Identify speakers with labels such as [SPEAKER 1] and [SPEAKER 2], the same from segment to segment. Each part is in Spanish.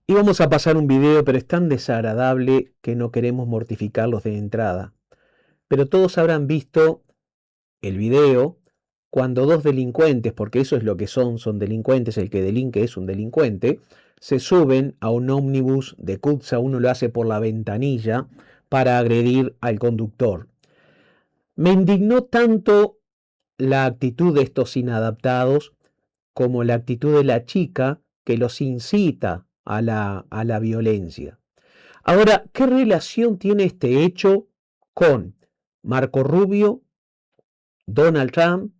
[SPEAKER 1] Y vamos a pasar un video, pero es tan desagradable que no queremos mortificarlos de entrada. Pero todos habrán visto el video cuando dos delincuentes, porque eso es lo que son delincuentes, el que delinque es un delincuente, se suben a un ómnibus de Kutza, uno lo hace por la ventanilla para agredir al conductor. Me indignó tanto la actitud de estos inadaptados como la actitud de la chica que los incita a la violencia. Ahora, ¿qué relación tiene este hecho con Marco Rubio, Donald Trump,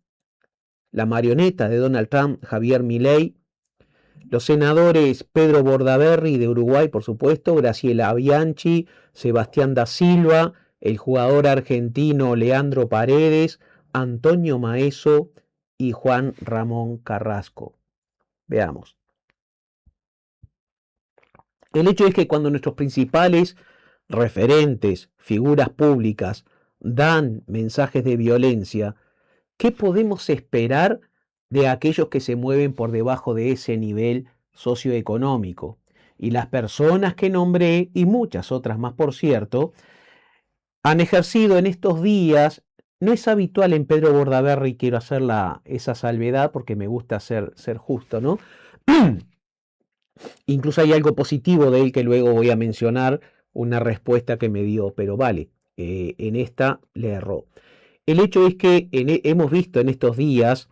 [SPEAKER 1] la marioneta de Donald Trump, Javier Milei, los senadores Pedro Bordaberry de Uruguay, por supuesto, Graciela Bianchi, Sebastián da Silva, el jugador argentino Leandro Paredes, Antonio Maeso y Juan Ramón Carrasco? Veamos. El hecho es que cuando nuestros principales referentes, figuras públicas, dan mensajes de violencia, ¿qué podemos esperar de aquellos que se mueven por debajo de ese nivel socioeconómico? Y las personas que nombré, y muchas otras más por cierto, han ejercido en estos días, no es habitual en Pedro Bordaberry, quiero hacer esa salvedad porque me gusta ser justo, ¿no? Incluso hay algo positivo de él que luego voy a mencionar, una respuesta que me dio, pero vale, en esta le erró. El hecho es que hemos visto en estos días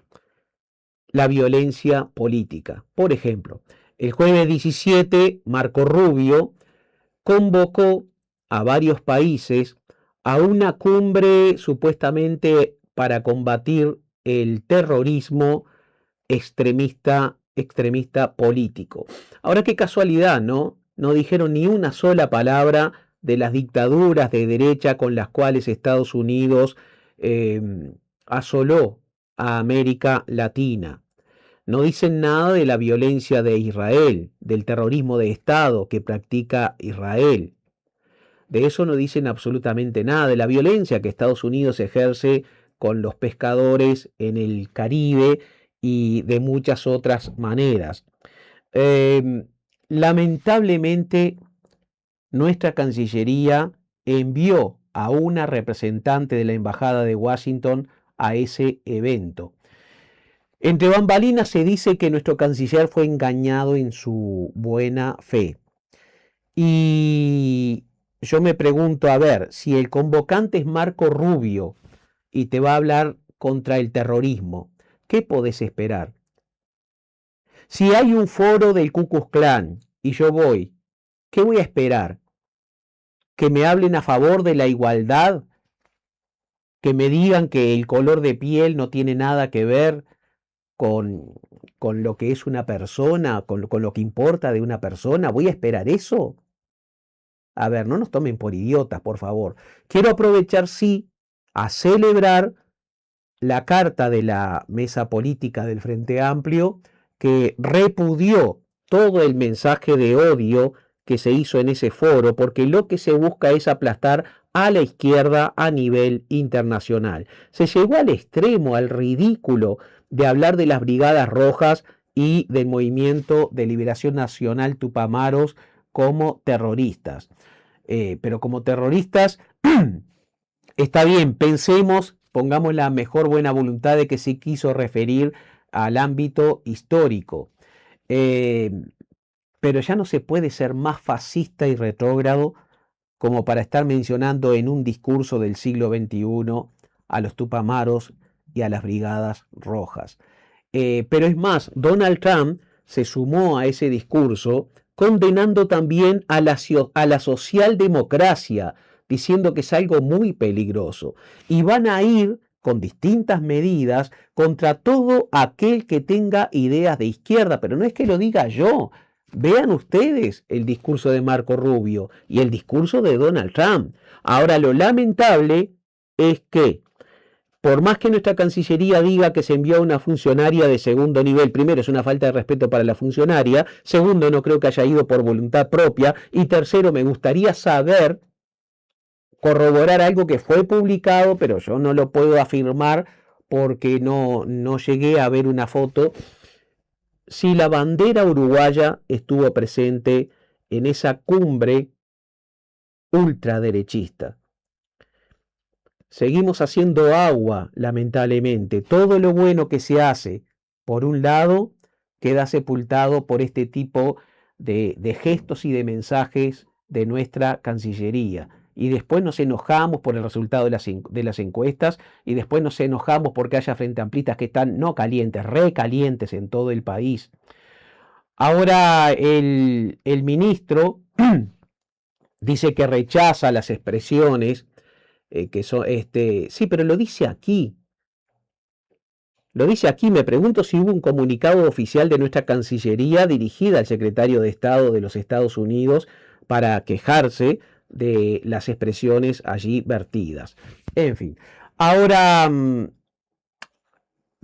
[SPEAKER 1] la violencia política. Por ejemplo, el jueves 17, Marco Rubio convocó a varios países a una cumbre supuestamente para combatir el terrorismo extremista político. Ahora qué casualidad, ¿no? No dijeron ni una sola palabra de las dictaduras de derecha con las cuales Estados Unidos asoló a América Latina. No dicen nada de la violencia de Israel, del terrorismo de Estado que practica Israel. De eso no dicen absolutamente nada, de la violencia que Estados Unidos ejerce con los pescadores en el Caribe y de muchas otras maneras. Lamentablemente, nuestra Cancillería envió a una representante de la Embajada de Washington a ese evento. Entre bambalinas se dice que nuestro canciller fue engañado en su buena fe. Y yo me pregunto, a ver, si el convocante es Marco Rubio y te va a hablar contra el terrorismo, ¿qué podés esperar? Si hay un foro del Ku Klux Klan y yo voy, ¿qué voy a esperar? ¿Que me hablen a favor de la igualdad? ¿Que me digan que el color de piel no tiene nada que ver con lo que es una persona, con lo que importa de una persona? ¿Voy a esperar eso? A ver, no nos tomen por idiotas, por favor. Quiero aprovechar, sí, a celebrar la carta de la mesa política del Frente Amplio que repudió todo el mensaje de odio que se hizo en ese foro, porque lo que se busca es aplastar a la izquierda a nivel internacional. Se llegó al extremo, al ridículo, de hablar de las Brigadas Rojas y del Movimiento de Liberación Nacional Tupamaros como terroristas. Pero como terroristas, está bien, pensemos, pongamos la mejor buena voluntad de que se quiso referir al ámbito histórico. Pero ya no se puede ser más fascista y retrógrado como para estar mencionando en un discurso del siglo XXI a los Tupamaros y a las Brigadas Rojas. Pero es más, Donald Trump se sumó a ese discurso condenando también a la socialdemocracia, diciendo que es algo muy peligroso. Y van a ir con distintas medidas contra todo aquel que tenga ideas de izquierda, pero no es que lo diga yo. Vean ustedes el discurso de Marco Rubio y el discurso de Donald Trump. Ahora, lo lamentable es que, por más que nuestra Cancillería diga que se envió a una funcionaria de segundo nivel, primero es una falta de respeto para la funcionaria, segundo no creo que haya ido por voluntad propia, y tercero me gustaría saber, corroborar algo que fue publicado, pero yo no lo puedo afirmar porque no llegué a ver una foto, si la bandera uruguaya estuvo presente en esa cumbre ultraderechista. Seguimos haciendo agua, lamentablemente. Todo lo bueno que se hace, por un lado, queda sepultado por este tipo de gestos y de mensajes de nuestra Cancillería. Y después nos enojamos por el resultado de las encuestas, y después nos enojamos porque haya frente amplistas que están no calientes, recalientes en todo el país. Ahora el ministro dice que rechaza las expresiones que son, sí, pero lo dice aquí. Lo dice aquí. Me pregunto si hubo un comunicado oficial de nuestra Cancillería dirigida al secretario de Estado de los Estados Unidos para quejarse de las expresiones allí vertidas. En fin. Ahora,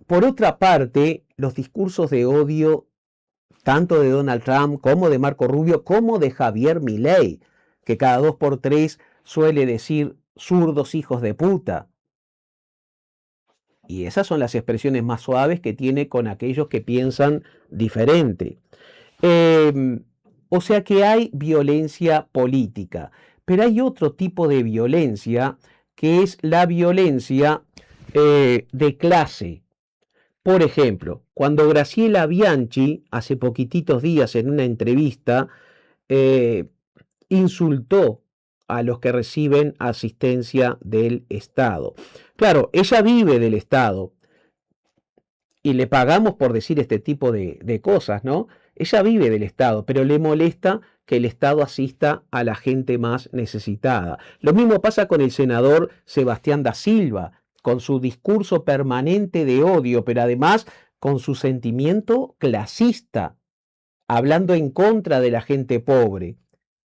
[SPEAKER 1] por otra parte, los discursos de odio, tanto de Donald Trump como de Marco Rubio, como de Javier Milei, que cada 2 por 3 suele decir zurdos hijos de puta. Y esas son las expresiones más suaves que tiene con aquellos que piensan diferente. O sea que hay violencia política, pero hay otro tipo de violencia que es la violencia de clase. Por ejemplo, cuando Graciela Bianchi, hace poquititos días en una entrevista, insultó a los que reciben asistencia del Estado. Claro, ella vive del Estado y le pagamos por decir este tipo de cosas, ¿no? Ella vive del Estado, pero le molesta que el Estado asista a la gente más necesitada. Lo mismo pasa con el senador Sebastián da Silva, con su discurso permanente de odio, pero además con su sentimiento clasista, hablando en contra de la gente pobre.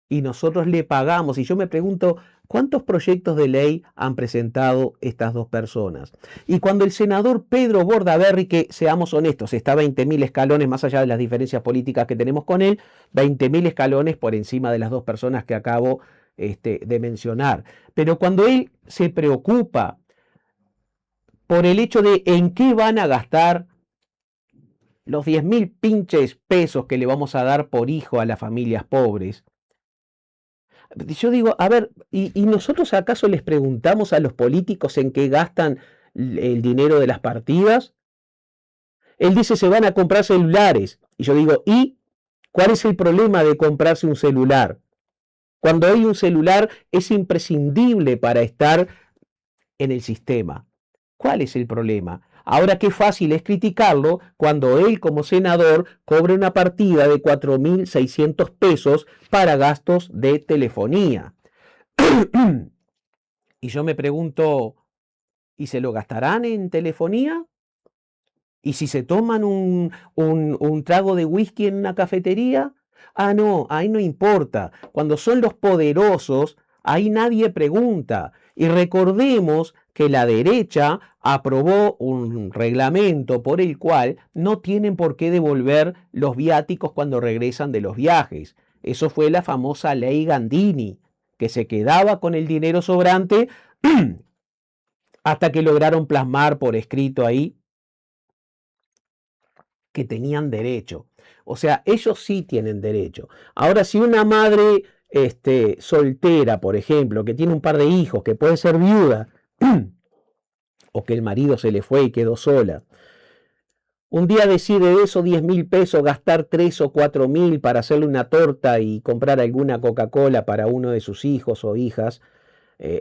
[SPEAKER 1] Y nosotros le pagamos. Y yo me pregunto, ¿cuántos proyectos de ley han presentado estas dos personas? Y cuando el senador Pedro Bordaberry, que seamos honestos, está 20.000 escalones más allá de las diferencias políticas que tenemos con él, 20.000 escalones por encima de las dos personas que acabo de mencionar. Pero cuando él se preocupa por el hecho de en qué van a gastar los 10.000 pinches pesos que le vamos a dar por hijo a las familias pobres, yo digo, a ver, ¿y nosotros acaso les preguntamos a los políticos en qué gastan el dinero de las partidas? Él dice se van a comprar celulares. Y yo digo, ¿y cuál es el problema de comprarse un celular? Cuando hay un celular es imprescindible para estar en el sistema. ¿Cuál es el problema? Ahora qué fácil es criticarlo cuando él como senador cobra una partida de 4.600 pesos para gastos de telefonía. Y yo me pregunto, ¿y se lo gastarán en telefonía? ¿Y si se toman un trago de whisky en una cafetería? Ah, no, ahí no importa. Cuando son los poderosos, ahí nadie pregunta. Y recordemos que la derecha aprobó un reglamento por el cual no tienen por qué devolver los viáticos cuando regresan de los viajes. Eso fue la famosa ley Gandini, que se quedaba con el dinero sobrante hasta que lograron plasmar por escrito ahí que tenían derecho. O sea, ellos sí tienen derecho. Ahora, si una madre soltera, por ejemplo, que tiene un par de hijos, que puede ser viuda, o que el marido se le fue y quedó sola, un día decide de esos 10.000 pesos gastar 3 o 4.000 para hacerle una torta y comprar alguna Coca-Cola para uno de sus hijos o hijas,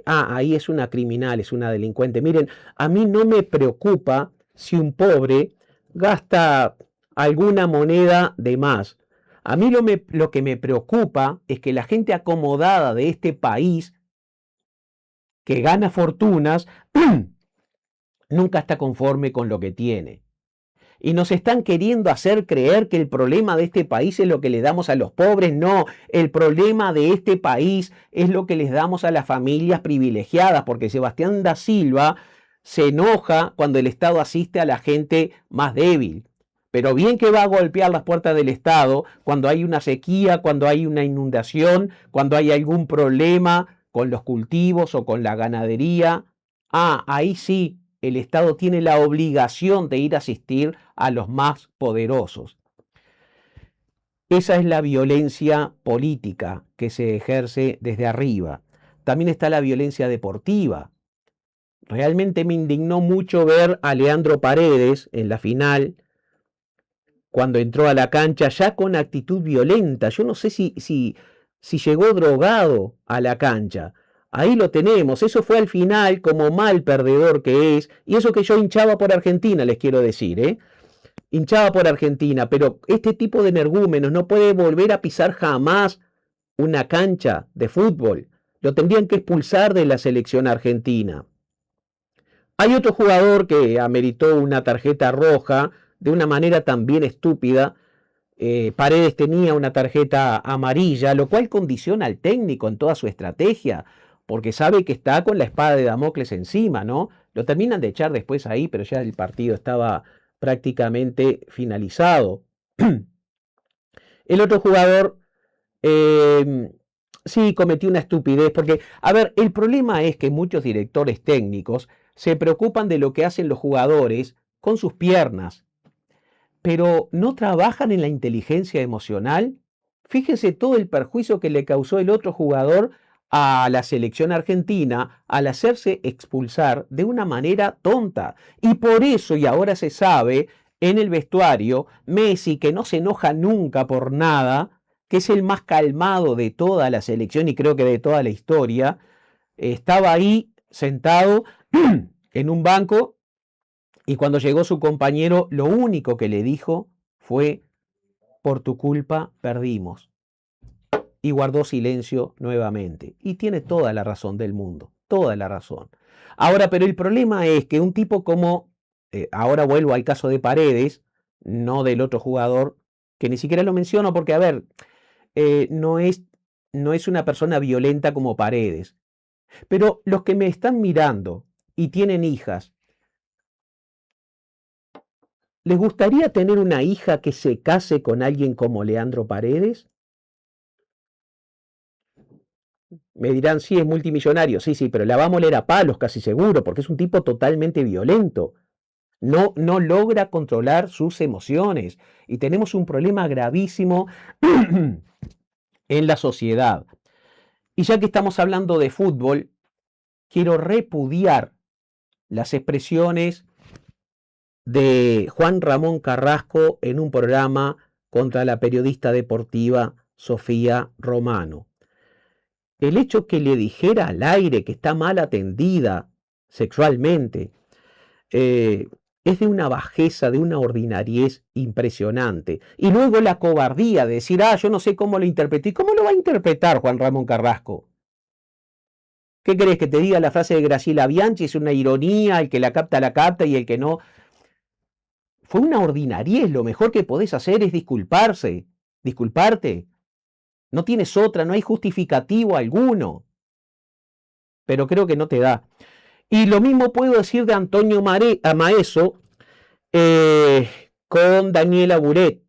[SPEAKER 1] ahí es una criminal, es una delincuente. Miren, a mí no me preocupa si un pobre gasta alguna moneda de más. A mí lo que me preocupa es que la gente acomodada de este país, que gana fortunas, nunca está conforme con lo que tiene. Y nos están queriendo hacer creer que el problema de este país es lo que le damos a los pobres. No, el problema de este país es lo que les damos a las familias privilegiadas, porque Sebastián da Silva se enoja cuando el Estado asiste a la gente más débil. Pero bien que va a golpear las puertas del Estado cuando hay una sequía, cuando hay una inundación, cuando hay algún problema con los cultivos o con la ganadería. Ahí sí, el Estado tiene la obligación de ir a asistir a los más poderosos. Esa es la violencia política que se ejerce desde arriba. También está la violencia deportiva. Realmente me indignó mucho ver a Leandro Paredes en la final, cuando entró a la cancha ya con actitud violenta. Yo no sé si llegó drogado a la cancha. Ahí lo tenemos, eso fue al final como mal perdedor que es, y eso que yo hinchaba por Argentina, les quiero decir, hinchaba por Argentina, pero este tipo de energúmenos no puede volver a pisar jamás una cancha de fútbol. Lo tendrían que expulsar de la selección argentina. Hay otro jugador que ameritó una tarjeta roja de una manera también estúpida. Paredes tenía una tarjeta amarilla, lo cual condiciona al técnico en toda su estrategia, porque sabe que está con la espada de Damocles encima, ¿no? Lo terminan de echar después ahí, pero ya el partido estaba prácticamente finalizado. El otro jugador, sí, cometió una estupidez, porque, a ver, el problema es que muchos directores técnicos se preocupan de lo que hacen los jugadores con sus piernas, pero no trabajan en la inteligencia emocional. Fíjense todo el perjuicio que le causó el otro jugador a la selección argentina al hacerse expulsar de una manera tonta. Y por eso, y ahora se sabe, en el vestuario, Messi, que no se enoja nunca por nada, que es el más calmado de toda la selección y creo que de toda la historia, estaba ahí sentado en un banco, y cuando llegó su compañero, lo único que le dijo fue: por tu culpa perdimos. Y guardó silencio nuevamente. Y tiene toda la razón del mundo, toda la razón. Ahora, pero el problema es que un tipo como, ahora vuelvo al caso de Paredes, no del otro jugador, que ni siquiera lo menciono porque, a ver, no es una persona violenta como Paredes. Pero los que me están mirando y tienen hijas, ¿les gustaría tener una hija que se case con alguien como Leandro Paredes? Me dirán, sí, es multimillonario. Sí, pero la va a moler a palos, casi seguro, porque es un tipo totalmente violento. No logra controlar sus emociones. Y tenemos un problema gravísimo en la sociedad. Y ya que estamos hablando de fútbol, quiero repudiar las expresiones de Juan Ramón Carrasco en un programa contra la periodista deportiva Sofía Romano. El hecho que le dijera al aire que está mal atendida sexualmente es de una bajeza, de una ordinariez impresionante. Y luego la cobardía de decir, yo no sé cómo lo interpreté. ¿Y cómo lo va a interpretar Juan Ramón Carrasco? ¿Qué querés que te diga la frase de Graciela Bianchi? Es una ironía, el que la capta y el que no. Fue una ordinariez, lo mejor que podés hacer es disculparte. No tienes otra, no hay justificativo alguno. Pero creo que no te da. Y lo mismo puedo decir de Antonio Maeso con Daniela Buret,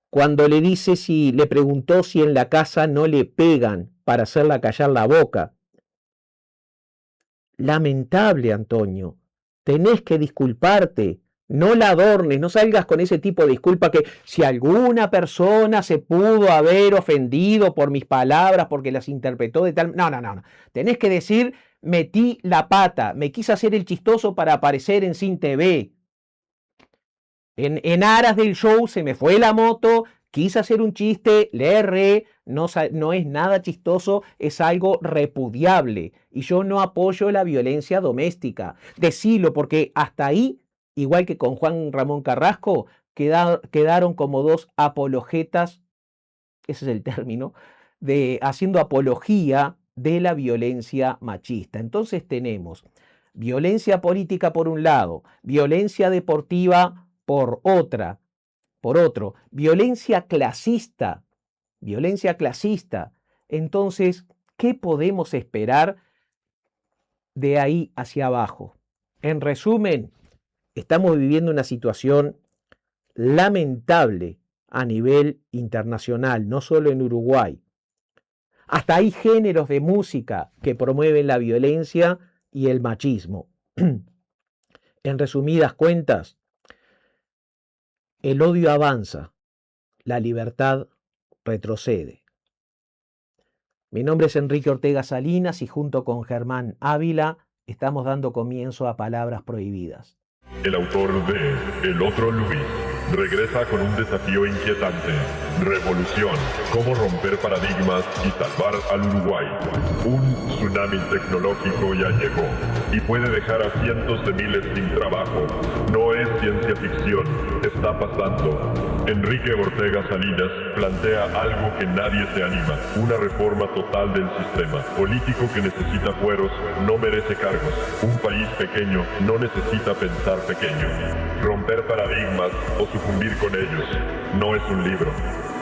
[SPEAKER 1] cuando le preguntó si en la casa no le pegan para hacerla callar la boca. Lamentable, Antonio. Tenés que disculparte. No la adornes, no salgas con ese tipo de disculpa que si alguna persona se pudo haber ofendido por mis palabras porque las interpretó de tal... No. Tenés que decir, metí la pata, me quise hacer el chistoso para aparecer en Sin TV. En aras del show se me fue la moto, quise hacer un chiste, le erré, no es nada chistoso, es algo repudiable. Y yo no apoyo la violencia doméstica. Decilo, porque hasta ahí, igual que con Juan Ramón Carrasco, quedaron como dos apologetas, ese es el término, haciendo apología de la violencia machista. Entonces tenemos violencia política por un lado, violencia deportiva por otro, violencia clasista, entonces, ¿qué podemos esperar de ahí hacia abajo? En resumen, estamos viviendo una situación lamentable a nivel internacional, no solo en Uruguay. Hasta hay géneros de música que promueven la violencia y el machismo. En resumidas cuentas, el odio avanza, la libertad retrocede. Mi nombre es Enrique Ortega Salinas y junto con Germán Ávila estamos dando comienzo a Palabras Prohibidas.
[SPEAKER 2] El autor de El Otro Luis regresa con un desafío inquietante. Revolución. Cómo romper paradigmas y salvar al Uruguay. Un tsunami tecnológico ya llegó y puede dejar a cientos de miles sin trabajo. No es ciencia ficción, está pasando. Enrique Ortega Salinas plantea algo que nadie se anima. Una reforma total del sistema. Político que necesita fueros no merece cargos. Un país pequeño no necesita pensar pequeño. Romper paradigmas o sucumbir con ellos no es un libro,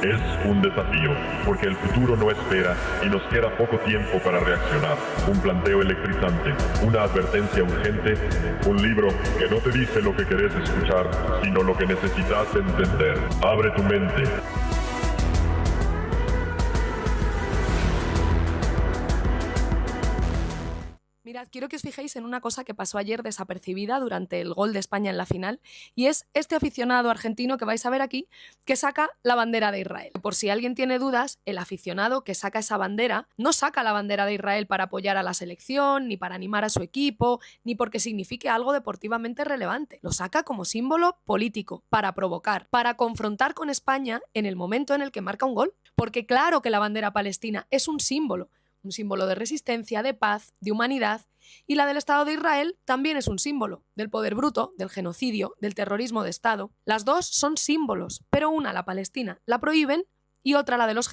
[SPEAKER 2] es un desafío, porque el futuro no espera y nos queda poco tiempo para reaccionar. Un planteo electrizante, una advertencia urgente, un libro que no te dice lo que querés escuchar, sino lo que necesitas entender. Abre tu mente.
[SPEAKER 3] Mirad, quiero que os fijéis en una cosa que pasó ayer desapercibida durante el gol de España en la final, y es este aficionado argentino que vais a ver aquí, que saca la bandera de Israel. Por si alguien tiene dudas, el aficionado que saca esa bandera no saca la bandera de Israel para apoyar a la selección, ni para animar a su equipo, ni porque signifique algo deportivamente relevante. Lo saca como símbolo político, para provocar, para confrontar con España en el momento en el que marca un gol. Porque claro que la bandera palestina es un símbolo de resistencia, de paz, de humanidad, y la del Estado de Israel también es un símbolo del poder bruto, del genocidio, del terrorismo de Estado. Las dos son símbolos, pero una, la palestina, la prohíben y otra, la de los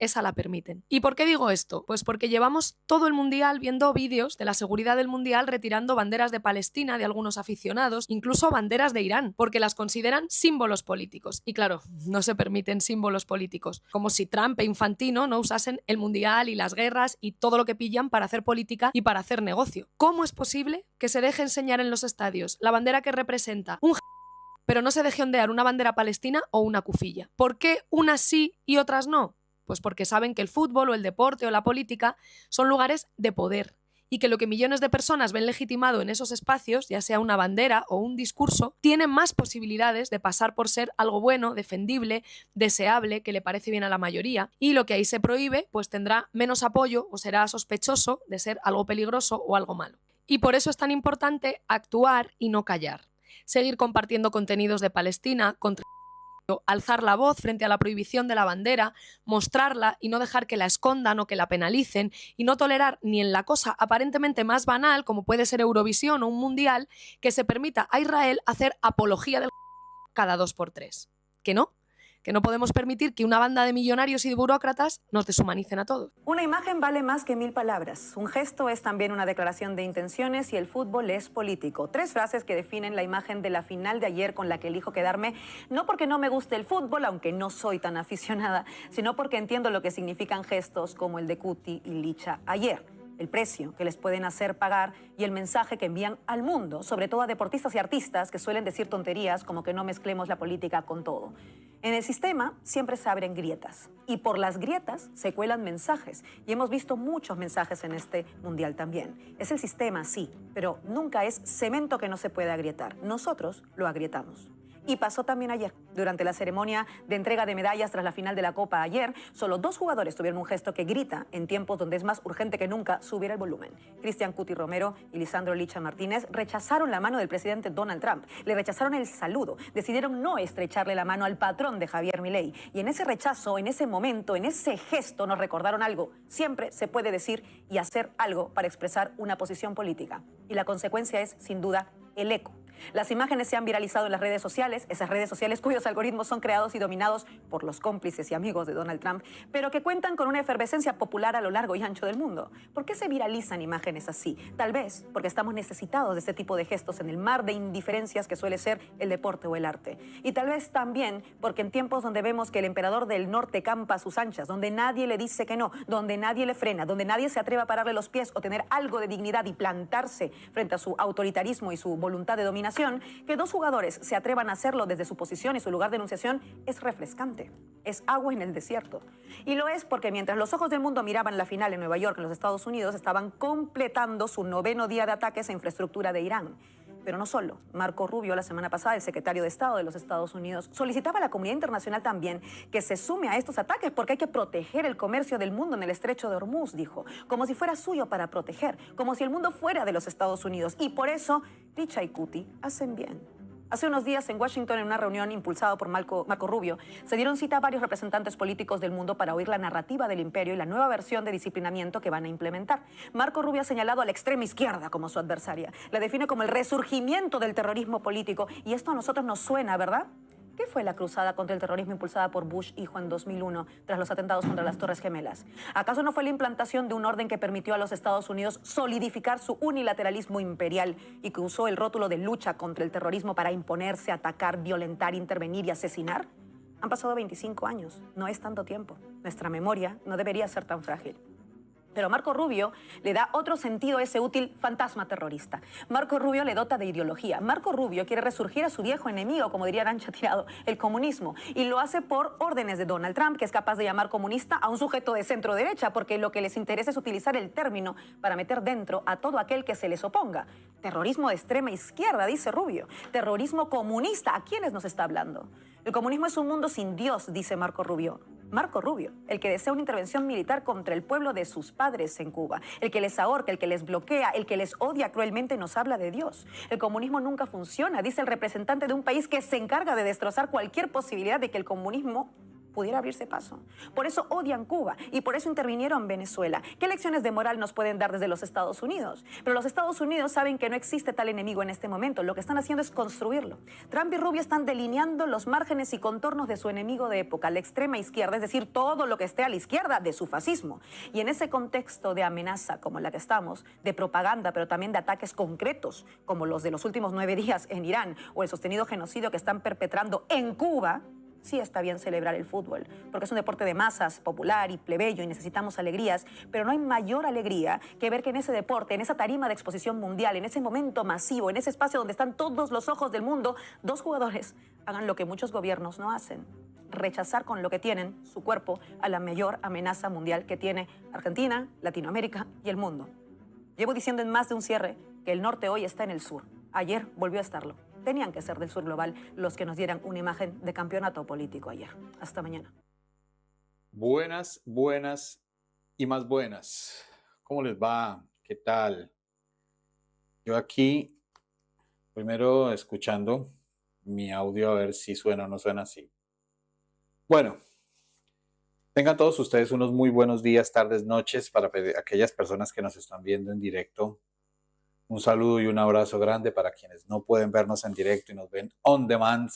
[SPEAKER 3] esa la permiten. ¿Y por qué digo esto? Pues porque llevamos todo el Mundial viendo vídeos de la seguridad del Mundial retirando banderas de Palestina de algunos aficionados, incluso banderas de Irán, porque las consideran símbolos políticos. Y claro, no se permiten símbolos políticos, como si Trump e Infantino no usasen el Mundial y las guerras y todo lo que pillan para hacer política y para hacer negocio. ¿Cómo es posible que se deje enseñar en los estadios la bandera que representa un pero no se deje ondear una bandera palestina o una cufilla? ¿Por qué unas sí y otras no? Pues porque saben que el fútbol o el deporte o la política son lugares de poder y que lo que millones de personas ven legitimado en esos espacios, ya sea una bandera o un discurso, tiene más posibilidades de pasar por ser algo bueno, defendible, deseable, que le parece bien a la mayoría, y lo que ahí se prohíbe pues tendrá menos apoyo o será sospechoso de ser algo peligroso o algo malo. Y por eso es tan importante actuar y no callar. Seguir compartiendo contenidos de Palestina, alzar la voz frente a la prohibición de la bandera, mostrarla y no dejar que la escondan o que la penalicen, y no tolerar ni en la cosa aparentemente más banal, como puede ser Eurovisión o un mundial, que se permita a Israel hacer apología del cada 2x3. ¿Que no? Que no podemos permitir que una banda de millonarios y de burócratas nos deshumanicen a todos.
[SPEAKER 4] Una imagen vale más que 1000 palabras. Un gesto es también una declaración de intenciones y el fútbol es político. 3 frases que definen la imagen de la final de ayer con la que elijo quedarme, no porque no me guste el fútbol, aunque no soy tan aficionada, sino porque entiendo lo que significan gestos como el de Cuti y Licha ayer. El precio que les pueden hacer pagar y el mensaje que envían al mundo, sobre todo a deportistas y artistas que suelen decir tonterías como que no mezclemos la política con todo. En el sistema siempre se abren grietas y por las grietas se cuelan mensajes y hemos visto muchos mensajes en este mundial también. Es el sistema, sí, pero nunca es cemento que no se puede agrietar. Nosotros lo agrietamos. Y pasó también ayer. Durante la ceremonia de entrega de medallas tras la final de la Copa ayer, solo 2 jugadores tuvieron un gesto que grita en tiempos donde es más urgente que nunca subir el volumen. Cristian Cuti Romero y Lisandro Licha Martínez rechazaron la mano del presidente Donald Trump, le rechazaron el saludo, decidieron no estrecharle la mano al patrón de Javier Milei. Y en ese rechazo, en ese momento, en ese gesto nos recordaron algo. Siempre se puede decir y hacer algo para expresar una posición política. Y la consecuencia es, sin duda, el eco. Las imágenes se han viralizado en las redes sociales, esas redes sociales cuyos algoritmos son creados y dominados por los cómplices y amigos de Donald Trump, pero que cuentan con una efervescencia popular a lo largo y ancho del mundo. ¿Por qué se viralizan imágenes así? Tal vez porque estamos necesitados de este tipo de gestos en el mar de indiferencias que suele ser el deporte o el arte. Y tal vez también porque en tiempos donde vemos que el emperador del norte campa a sus anchas, donde nadie le dice que no, donde nadie le frena, donde nadie se atreve a pararle los pies o tener algo de dignidad y plantarse frente a su autoritarismo y su voluntad de dominación, que dos jugadores se atrevan a hacerlo desde su posición y su lugar de enunciación es refrescante. Es agua en el desierto. Y lo es porque mientras los ojos del mundo miraban la final en Nueva York, en los Estados Unidos, estaban completando su 9º día de ataques a infraestructura de Irán. Pero no solo. Marco Rubio, la semana pasada, el secretario de Estado de los Estados Unidos, solicitaba a la comunidad internacional también que se sume a estos ataques porque hay que proteger el comercio del mundo en el estrecho de Hormuz, dijo, como si fuera suyo para proteger, como si el mundo fuera de los Estados Unidos. Y por eso, Richa y Cuti hacen bien. Hace unos días en Washington, en una reunión impulsada por Marco Rubio, se dieron cita a varios representantes políticos del mundo para oír la narrativa del imperio y la nueva versión de disciplinamiento que van a implementar. Marco Rubio ha señalado a la extrema izquierda como su adversaria. La define como el resurgimiento del terrorismo político. Y esto a nosotros nos suena, ¿verdad? ¿Qué fue la cruzada contra el terrorismo impulsada por Bush hijo en 2001 tras los atentados contra las Torres Gemelas? ¿Acaso no fue la implantación de un orden que permitió a los Estados Unidos solidificar su unilateralismo imperial y que usó el rótulo de lucha contra el terrorismo para imponerse, atacar, violentar, intervenir y asesinar? Han pasado 25 años, no es tanto tiempo. Nuestra memoria no debería ser tan frágil. Pero Marco Rubio le da otro sentido a ese útil fantasma terrorista. Marco Rubio le dota de ideología. Marco Rubio quiere resurgir a su viejo enemigo, como diría Arancha Tirado, el comunismo. Y lo hace por órdenes de Donald Trump, que es capaz de llamar comunista a un sujeto de centro derecha, porque lo que les interesa es utilizar el término para meter dentro a todo aquel que se les oponga. Terrorismo de extrema izquierda, dice Rubio. Terrorismo comunista, ¿a quiénes nos está hablando? El comunismo es un mundo sin Dios, dice Marco Rubio. Marco Rubio, el que desea una intervención militar contra el pueblo de sus padres en Cuba, el que les ahorca, el que les bloquea, el que les odia cruelmente, nos habla de Dios. El comunismo nunca funciona, dice el representante de un país que se encarga de destrozar cualquier posibilidad de que el comunismo pudiera abrirse paso. Por eso odian Cuba y por eso intervinieron en Venezuela. ¿Qué lecciones de moral nos pueden dar desde los Estados Unidos? Pero los Estados Unidos saben que no existe tal enemigo en este momento. Lo que están haciendo es construirlo. Trump y Rubio están delineando los márgenes y contornos de su enemigo de época, la extrema izquierda, es decir, todo lo que esté a la izquierda de su fascismo. Y en ese contexto de amenaza como la que estamos, de propaganda, pero también de ataques concretos, como los de los últimos 9 días en Irán o el sostenido genocidio que están perpetrando en Cuba, sí está bien celebrar el fútbol, porque es un deporte de masas, popular y plebeyo, y necesitamos alegrías, pero no hay mayor alegría que ver que en ese deporte, en esa tarima de exposición mundial, en ese momento masivo, en ese espacio donde están todos los ojos del mundo, dos jugadores hagan lo que muchos gobiernos no hacen: rechazar con lo que tienen, su cuerpo, a la mayor amenaza mundial que tiene Argentina, Latinoamérica y el mundo. Llevo diciendo en más de un cierre que el norte hoy está en el sur. Ayer volvió a estarlo. Tenían que ser del sur global los que nos dieran una imagen de campeonato político ayer. Hasta mañana.
[SPEAKER 5] Buenas, buenas y más buenas. ¿Cómo les va? ¿Qué tal? Yo aquí, primero escuchando mi audio a ver si suena o no suena así. Bueno, tengan todos ustedes unos muy buenos días, tardes, noches para aquellas personas que nos están viendo en directo. Un saludo y un abrazo grande para quienes no pueden vernos en directo y nos ven on demand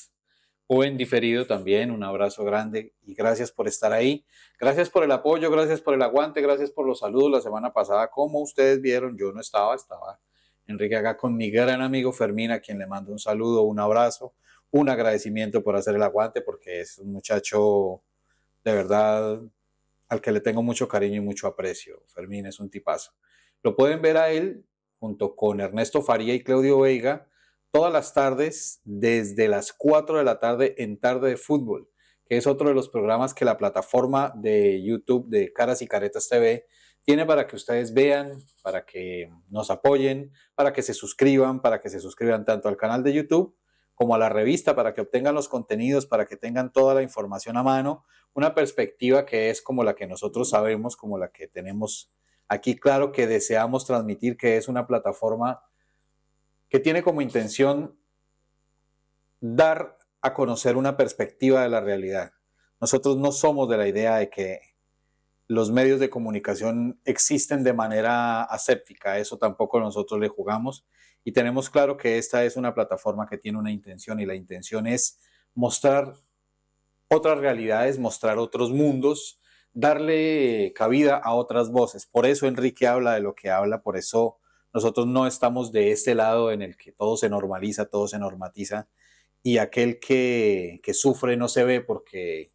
[SPEAKER 5] o en diferido también. Un abrazo grande y gracias por estar ahí. Gracias por el apoyo, gracias por el aguante, gracias por los saludos. La semana pasada, como ustedes vieron, yo no estaba Enrique acá con mi gran amigo Fermín, a quien le mando un saludo, un abrazo, un agradecimiento por hacer el aguante, porque es un muchacho de verdad al que le tengo mucho cariño y mucho aprecio. Fermín es un tipazo. Lo pueden ver a él junto con Ernesto Faría y Claudio Veiga todas las tardes desde las 4 de la tarde en Tarde de Fútbol, que es otro de los programas que la plataforma de YouTube de Caras y Caretas TV tiene para que ustedes vean, para que nos apoyen, para que se suscriban tanto al canal de YouTube como a la revista, para que obtengan los contenidos, para que tengan toda la información a mano, una perspectiva que es como la que nosotros sabemos, como la que tenemos aquí, claro, que deseamos transmitir, que es una plataforma que tiene como intención dar a conocer una perspectiva de la realidad. Nosotros no somos de la idea de que los medios de comunicación existen de manera aséptica, eso tampoco nosotros le jugamos, y tenemos claro que esta es una plataforma que tiene una intención y la intención es mostrar otras realidades, mostrar otros mundos, darle cabida a otras voces. Por eso Enrique habla de lo que habla, por eso nosotros no estamos de este lado en el que todo se normaliza, todo se normatiza y aquel que sufre no se ve porque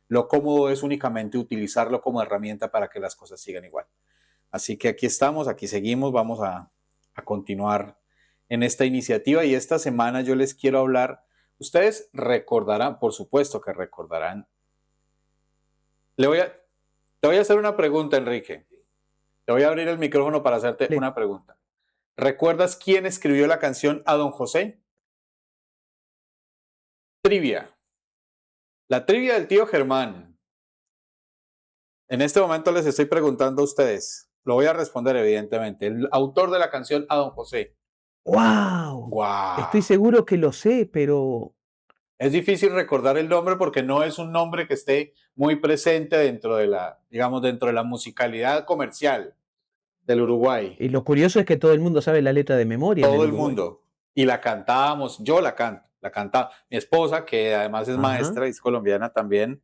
[SPEAKER 5] lo cómodo es únicamente utilizarlo como herramienta para que las cosas sigan igual. Así que aquí estamos, aquí seguimos, vamos a continuar en esta iniciativa y esta semana yo les quiero hablar, ustedes recordarán, por supuesto que recordarán. Te voy a hacer una pregunta, Enrique. Te voy a abrir el micrófono para hacerte una pregunta. ¿Recuerdas quién escribió la canción a Don José? Trivia. La trivia del tío Germán. En este momento les estoy preguntando a ustedes. Lo voy a responder, evidentemente. El autor de la canción a Don José.
[SPEAKER 1] ¡Wow!
[SPEAKER 5] ¡Wow!
[SPEAKER 1] Estoy seguro que lo sé, pero
[SPEAKER 5] es difícil recordar el nombre porque no es un nombre que esté muy presente dentro de la, digamos, dentro de la musicalidad comercial del Uruguay.
[SPEAKER 1] Y lo curioso es que todo el mundo sabe la letra de memoria.
[SPEAKER 5] Todo el mundo. Y la cantábamos, yo la cantaba. Mi esposa, que además es maestra y es colombiana también,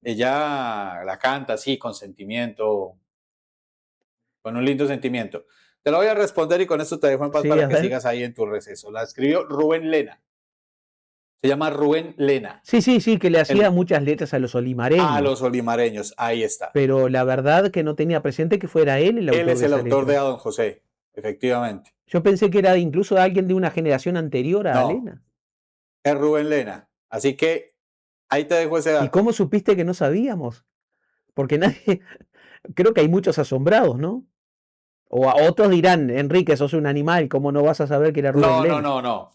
[SPEAKER 5] ella la canta así, con sentimiento, con un lindo sentimiento. Te lo voy a responder y con esto te dejo en paz para que sigas ahí en tu receso. La escribió Rubén Lena. Se llama Rubén Lena.
[SPEAKER 1] Sí, que le hacía muchas letras a los olimareños.
[SPEAKER 5] A los olimareños, ahí está.
[SPEAKER 1] Pero la verdad que no tenía presente que fuera él el autor.
[SPEAKER 5] Él es el autor de A Don José, efectivamente.
[SPEAKER 1] Yo pensé que era incluso alguien de una generación anterior a Lena.
[SPEAKER 5] Es Rubén Lena. Así que ahí te dejo ese dato.
[SPEAKER 1] ¿Y cómo supiste que no sabíamos? Porque nadie, creo que hay muchos asombrados, ¿no? O a otros dirán, Enrique, sos un animal, ¿cómo no vas a saber que era Rubén Lena?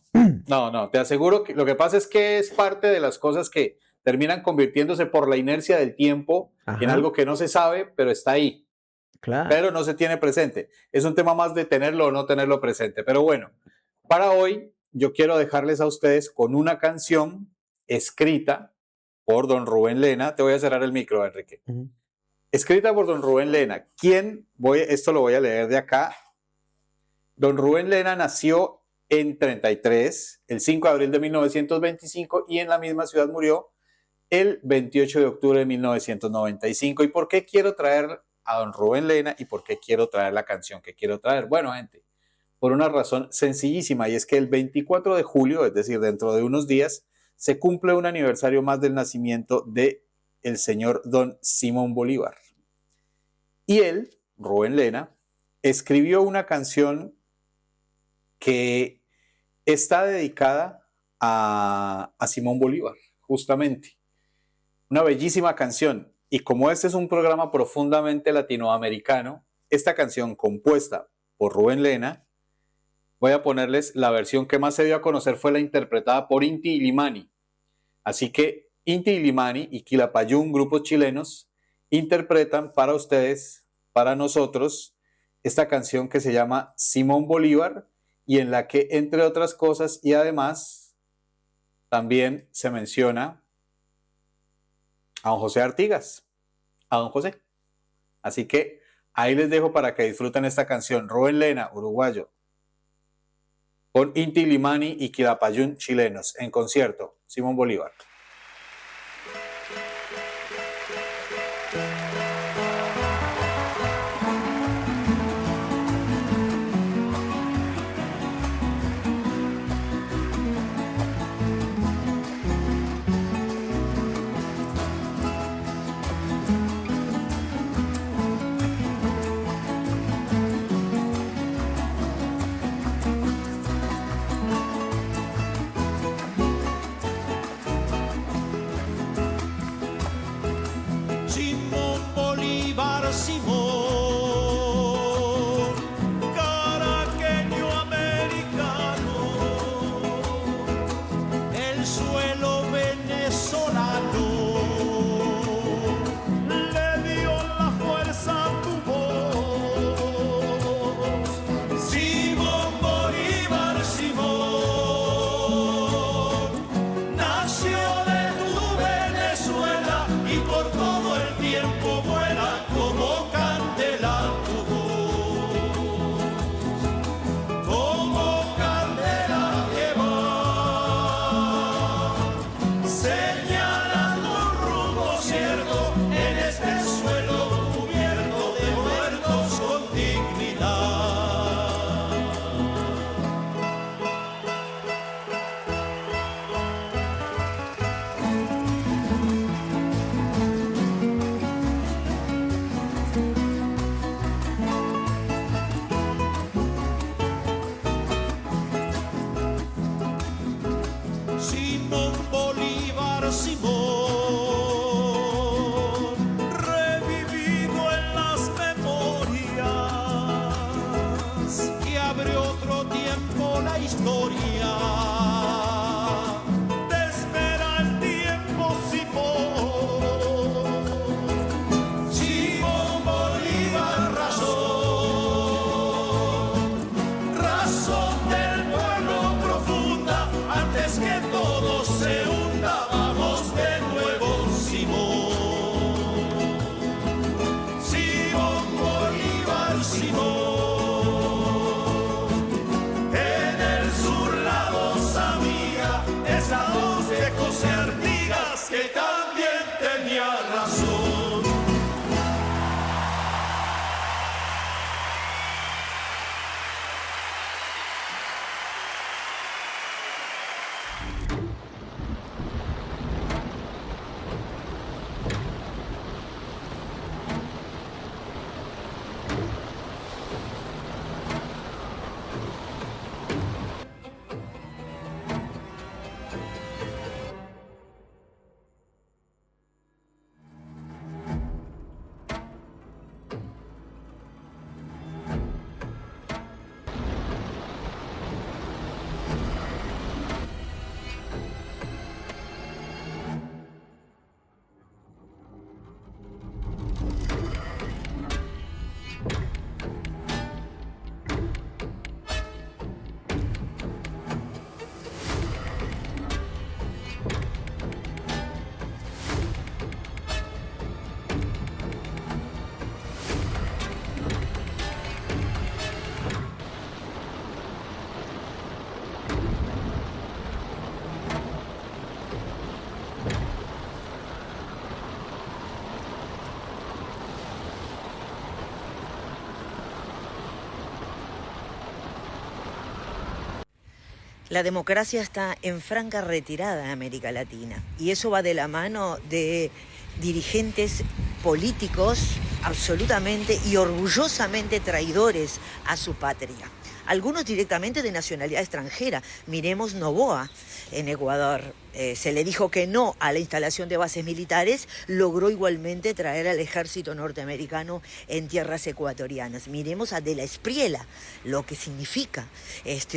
[SPEAKER 5] No, te aseguro que lo que pasa es que es parte de las cosas que terminan convirtiéndose por la inercia del tiempo en algo que no se sabe, pero está ahí.
[SPEAKER 1] Claro.
[SPEAKER 5] Pero no se tiene presente. Es un tema más de tenerlo o no tenerlo presente. Pero bueno, para hoy yo quiero dejarles a ustedes con una canción escrita por don Rubén Lena. Te voy a cerrar el micro, Enrique. Escrita por don Rubén Lena. Esto lo voy a leer de acá. Don Rubén Lena nació en 33, el 5 de abril de 1925 y en la misma ciudad murió el 28 de octubre de 1995. ¿Y por qué quiero traer a don Rubén Lena y por qué quiero traer la canción que quiero traer? Bueno, gente, por una razón sencillísima y es que el 24 de julio, es decir, dentro de unos días, se cumple un aniversario más del nacimiento de el señor don Simón Bolívar. Y él, Rubén Lena, escribió una canción que está dedicada a Simón Bolívar, justamente. Una bellísima canción. Y como este es un programa profundamente latinoamericano, esta canción compuesta por Rubén Lena, voy a ponerles la versión que más se dio a conocer, fue la interpretada por Inti Illimani. Así que Inti Illimani y Quilapayún, grupos chilenos, interpretan para ustedes, para nosotros, esta canción que se llama Simón Bolívar y en la que, entre otras cosas, y además, también se menciona a don José Artigas, a don José. Así que ahí les dejo para que disfruten esta canción. Rubén Lena, uruguayo, con Inti Illimani y Quilapayún, chilenos, en concierto, Simón Bolívar.
[SPEAKER 6] a los viejos y Artigas que también tenía razón.
[SPEAKER 7] La democracia está en franca retirada en América Latina y eso va de la mano de dirigentes políticos absolutamente y orgullosamente traidores a su patria. Algunos directamente de nacionalidad extranjera. Miremos Noboa en Ecuador. Se le dijo que no a la instalación de bases militares, logró igualmente traer al ejército norteamericano en tierras ecuatorianas. Miremos a De la Espriella, lo que significa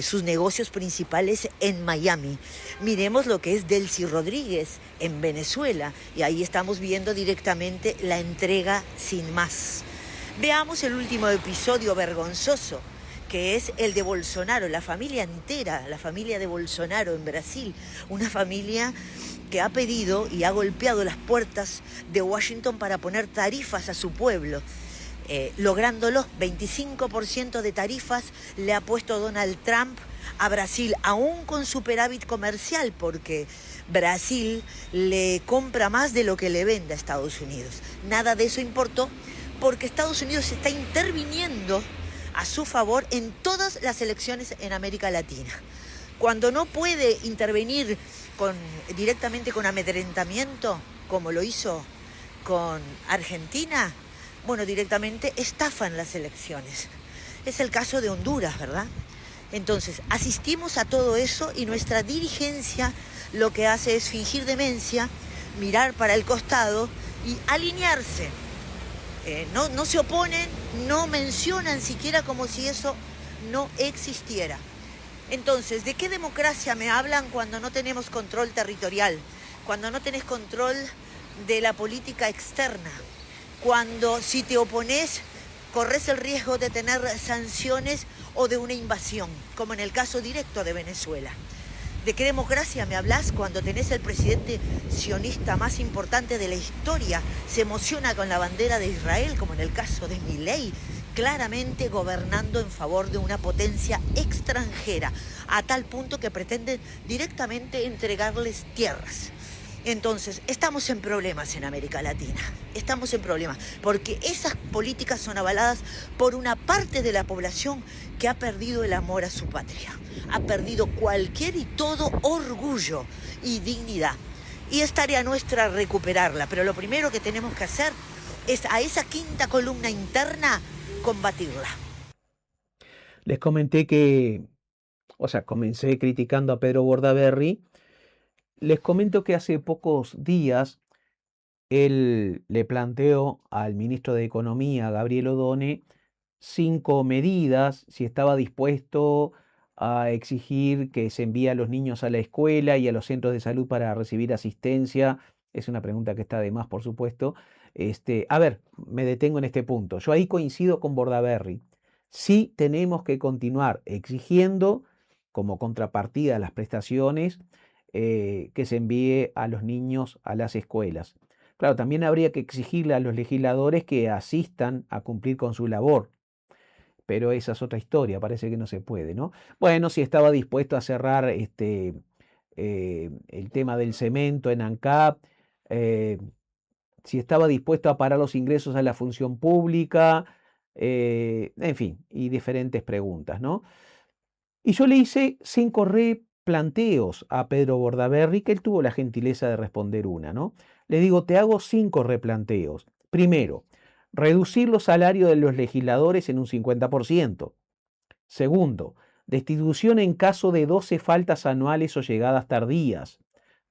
[SPEAKER 7] sus negocios principales en Miami. Miremos lo que es Delcy Rodríguez en Venezuela y ahí estamos viendo directamente la entrega sin más. Veamos el último episodio vergonzoso, que es el de Bolsonaro, la familia entera, la familia de Bolsonaro en Brasil, una familia que ha pedido y ha golpeado las puertas de Washington para poner tarifas a su pueblo, lográndolo. 25% de tarifas le ha puesto Donald Trump a Brasil, aún con superávit comercial, porque Brasil le compra más de lo que le vende a Estados Unidos. Nada de eso importó, porque Estados Unidos está interviniendo a su favor en todas las elecciones en América Latina. Cuando no puede intervenir directamente con amedrentamiento, como lo hizo con Argentina, bueno, directamente estafan las elecciones. Es el caso de Honduras, ¿verdad? Entonces, asistimos a todo eso y nuestra dirigencia lo que hace es fingir demencia, mirar para el costado y alinearse. No se oponen, no mencionan siquiera como si eso no existiera. Entonces, ¿de qué democracia me hablan cuando no tenemos control territorial? Cuando no tenés control de la política externa? Cuando si te opones, corres el riesgo de tener sanciones o de una invasión, como en el caso directo de Venezuela. ¿De qué democracia me hablas cuando tenés el presidente sionista más importante de la historia? Se emociona con la bandera de Israel, como en el caso de Milei, claramente gobernando en favor de una potencia extranjera, a tal punto que pretenden directamente entregarles tierras. Entonces, estamos en problemas en América Latina, estamos en problemas, porque esas políticas son avaladas por una parte de la población que ha perdido el amor a su patria, ha perdido cualquier y todo orgullo y dignidad. Y es tarea nuestra recuperarla, pero lo primero que tenemos que hacer es a esa quinta columna interna combatirla.
[SPEAKER 1] Les comenté comencé criticando a Pedro Bordaberry. Les comento que hace pocos días él le planteó al ministro de Economía, Gabriel Odone, 5 medidas, si estaba dispuesto a exigir que se envíe a los niños a la escuela y a los centros de salud para recibir asistencia. Es una pregunta que está de más, por supuesto. A ver, me detengo en este punto. Yo ahí coincido con Bordaberry. Sí tenemos que continuar exigiendo, como contrapartida a las prestaciones, que se envíe a los niños a las escuelas. Claro, también habría que exigirle a los legisladores que asistan a cumplir con su labor, pero esa es otra historia, parece que no se puede, ¿no? Bueno, si estaba dispuesto a cerrar el tema del cemento en ANCAP, si estaba dispuesto a parar los ingresos a la función pública, en fin, y diferentes preguntas, ¿no? Y yo le hice 5 replanteos a Pedro Bordaberry, que él tuvo la gentileza de responder una, ¿no? Le digo, te hago 5 replanteos. Primero, reducir los salarios de los legisladores en un 50%. Segundo, destitución en caso de 12 faltas anuales o llegadas tardías.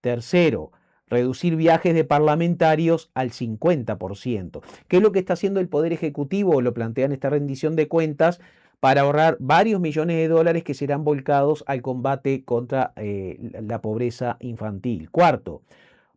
[SPEAKER 1] Tercero, reducir viajes de parlamentarios al 50%. ¿Qué es lo que está haciendo el Poder Ejecutivo? Lo plantea en esta rendición de cuentas para ahorrar varios millones de dólares que serán volcados al combate contra la pobreza infantil. Cuarto,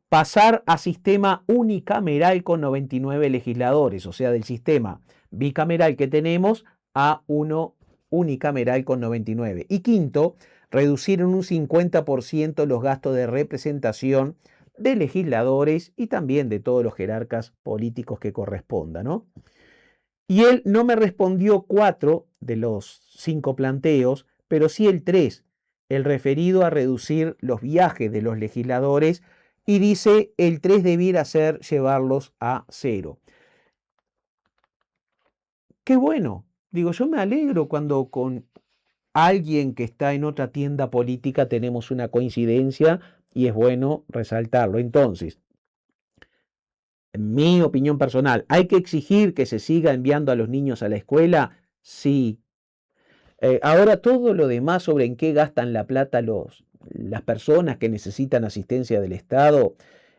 [SPEAKER 1] pasar a sistema unicameral con 99 legisladores, o sea, del sistema bicameral que tenemos a uno unicameral con 99. Y quinto, reducir en un 50% los gastos de representación de legisladores y también de todos los jerarcas políticos que corresponda, ¿no? Y él no me respondió 4 de los 5 planteos, pero sí el 3, el referido a reducir los viajes de los legisladores, y dice el 3 debiera ser llevarlos a 0. Qué bueno. Digo, yo me alegro cuando con alguien que está en otra tienda política tenemos una coincidencia y es bueno resaltarlo. Entonces, en mi opinión personal, ¿hay que exigir que se siga enviando a los niños a la escuela? Sí. Ahora todo lo demás sobre en qué gastan la plata las personas que necesitan asistencia del Estado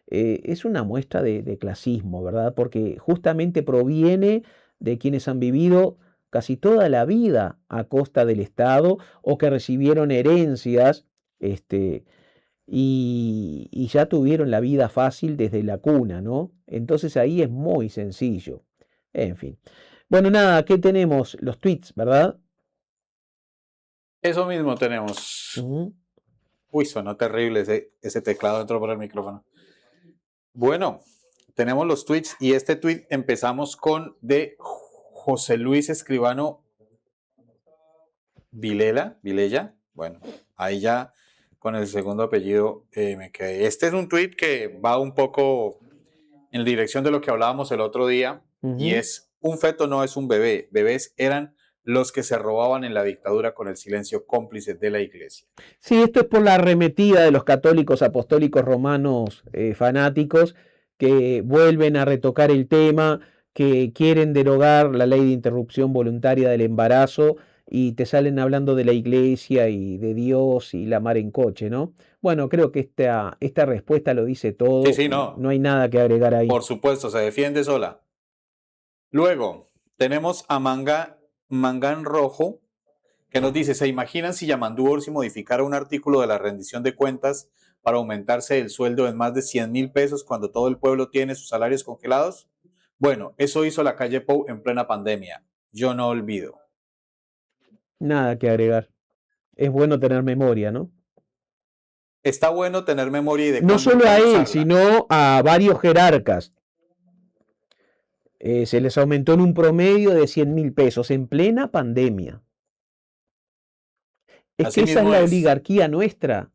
[SPEAKER 1] es una muestra de clasismo, ¿verdad? Porque justamente proviene de quienes han vivido casi toda la vida a costa del Estado o que recibieron herencias y ya tuvieron la vida fácil desde la cuna, ¿no? Entonces ahí es muy sencillo. En fin. Bueno, nada, ¿qué tenemos? Los tweets, ¿verdad?
[SPEAKER 5] Eso mismo tenemos.
[SPEAKER 1] Ujú.
[SPEAKER 5] Uy, sonó terrible ese teclado entró por el micrófono. Bueno, tenemos los tweets y este tweet empezamos con de José Luis Escribano Vilella. Bueno, ahí ya con el segundo apellido me quedé. Este es un tweet que va un poco en dirección de lo que hablábamos el otro día y es: un feto no es un bebé, bebés eran los que se robaban en la dictadura con el silencio cómplice de la iglesia.
[SPEAKER 1] Sí, esto es por la arremetida de los católicos apostólicos romanos fanáticos que vuelven a retocar el tema, que quieren derogar la ley de interrupción voluntaria del embarazo y te salen hablando de la iglesia y de Dios y la mar en coche, ¿no? Bueno, creo que esta respuesta lo dice todo.
[SPEAKER 5] Sí, no.
[SPEAKER 1] No hay nada que agregar ahí.
[SPEAKER 5] Por supuesto, se defiende sola. Luego, tenemos a Mangán Rojo, que nos dice: ¿se imaginan si Yamandú Orsi modificara un artículo de la rendición de cuentas para aumentarse el sueldo en más de 100.000 pesos cuando todo el pueblo tiene sus salarios congelados? Bueno, eso hizo la calle Pou en plena pandemia. Yo no olvido.
[SPEAKER 1] Nada que agregar. Es bueno tener memoria, ¿no?
[SPEAKER 5] Está bueno tener memoria y de
[SPEAKER 1] No solo a él, sino a varios jerarcas. Se les aumentó en un promedio de 100.000 pesos en plena pandemia. Es que esa es la oligarquía nuestra.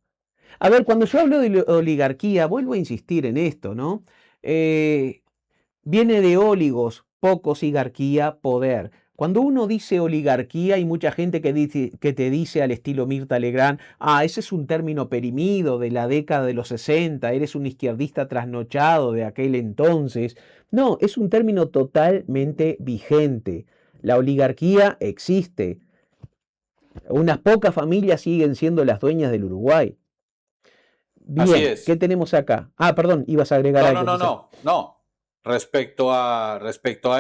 [SPEAKER 1] A ver, cuando yo hablo de oligarquía, vuelvo a insistir en esto, ¿no? Viene de oligos, pocos, higarquía, poder. Cuando uno dice oligarquía, hay mucha gente que te dice al estilo Mirta Legrand: ese es un término perimido de la década de los 60, eres un izquierdista trasnochado de aquel entonces. No, es un término totalmente vigente. La oligarquía existe. Unas pocas familias siguen siendo las dueñas del Uruguay. Bien,
[SPEAKER 5] así es.
[SPEAKER 1] ¿Qué tenemos acá? Perdón, ibas a agregar algo.
[SPEAKER 5] No. Respecto a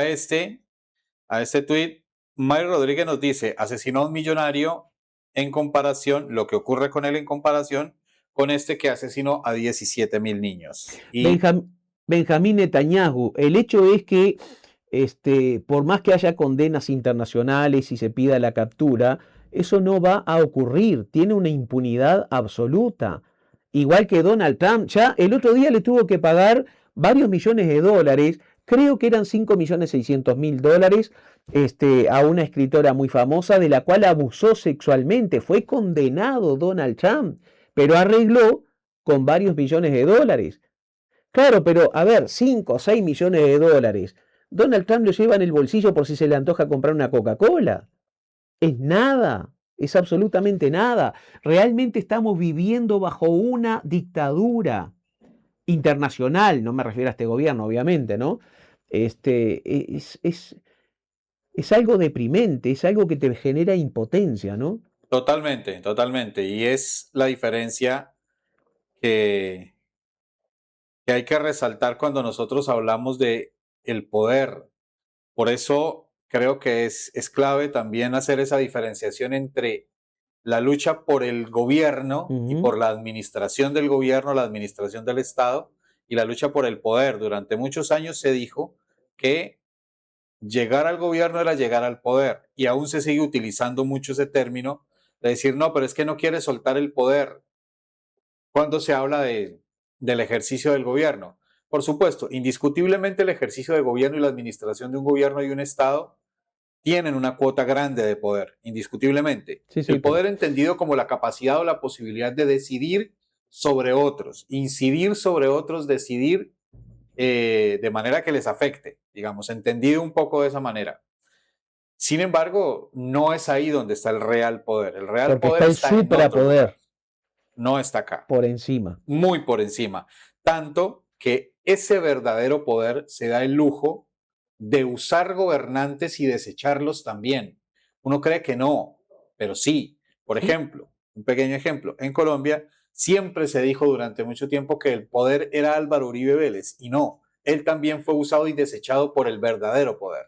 [SPEAKER 5] este tuit, Mario Rodríguez nos dice: asesinó a un millonario en comparación, lo que ocurre con él en comparación con este que asesinó a 17.000 niños. Y
[SPEAKER 1] Benjamín Netanyahu, el hecho es que por más que haya condenas internacionales y se pida la captura, eso no va a ocurrir, tiene una impunidad absoluta. Igual que Donald Trump, ya el otro día le tuvo que pagar varios millones de dólares, creo que eran 5.600.000 dólares, a una escritora muy famosa de la cual abusó sexualmente. Fue condenado Donald Trump pero arregló con varios millones de dólares. Claro, pero a ver, 5 o 6 millones de dólares. Donald Trump lo lleva en el bolsillo por si se le antoja comprar una Coca-Cola. Es nada, es absolutamente nada. Realmente estamos viviendo bajo una dictadura internacional, no me refiero a este gobierno, obviamente, ¿no? Es algo deprimente, es algo que te genera impotencia, ¿no?
[SPEAKER 5] Totalmente, totalmente. Y es la diferencia que, que hay que resaltar cuando nosotros hablamos de el poder. Por eso creo que es clave también hacer esa diferenciación entre la lucha por el gobierno y por la administración del gobierno, la administración del Estado y la lucha por el poder. Durante muchos años se dijo que llegar al gobierno era llegar al poder y aún se sigue utilizando mucho ese término de decir, no, pero es que no quiere soltar el poder cuando se habla del ejercicio del gobierno. Por supuesto, indiscutiblemente el ejercicio de gobierno y la administración de un gobierno y un Estado tienen una cuota grande de poder, indiscutiblemente.
[SPEAKER 1] Sí,
[SPEAKER 5] El poder entendido como la capacidad o la posibilidad de decidir sobre otros, incidir sobre otros, decidir de manera que les afecte, digamos, entendido un poco de esa manera. Sin embargo, no es ahí donde está el real poder. El real
[SPEAKER 1] porque
[SPEAKER 5] poder
[SPEAKER 1] está
[SPEAKER 5] está
[SPEAKER 1] el
[SPEAKER 5] en otro
[SPEAKER 1] suprapoder
[SPEAKER 5] lugar. No está acá.
[SPEAKER 1] por encima.
[SPEAKER 5] Muy por encima. Tanto que ese verdadero poder se da el lujo de usar gobernantes y desecharlos también. Uno cree que no, pero sí. Por ejemplo, un pequeño ejemplo, en Colombia siempre se dijo durante mucho tiempo que el poder era Álvaro Uribe Vélez y no, él también fue usado y desechado por el verdadero poder.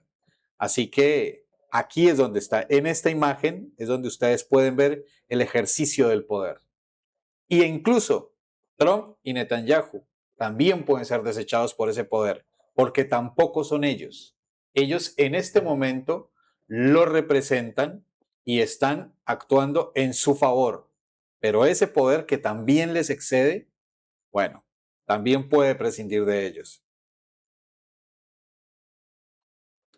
[SPEAKER 5] Así que aquí es donde está, en esta imagen es donde ustedes pueden ver el ejercicio del poder. Y incluso Trump y Netanyahu también pueden ser desechados por ese poder, porque tampoco son ellos. Ellos en este momento lo representan y están actuando en su favor. Pero ese poder que también les excede, bueno, también puede prescindir de ellos.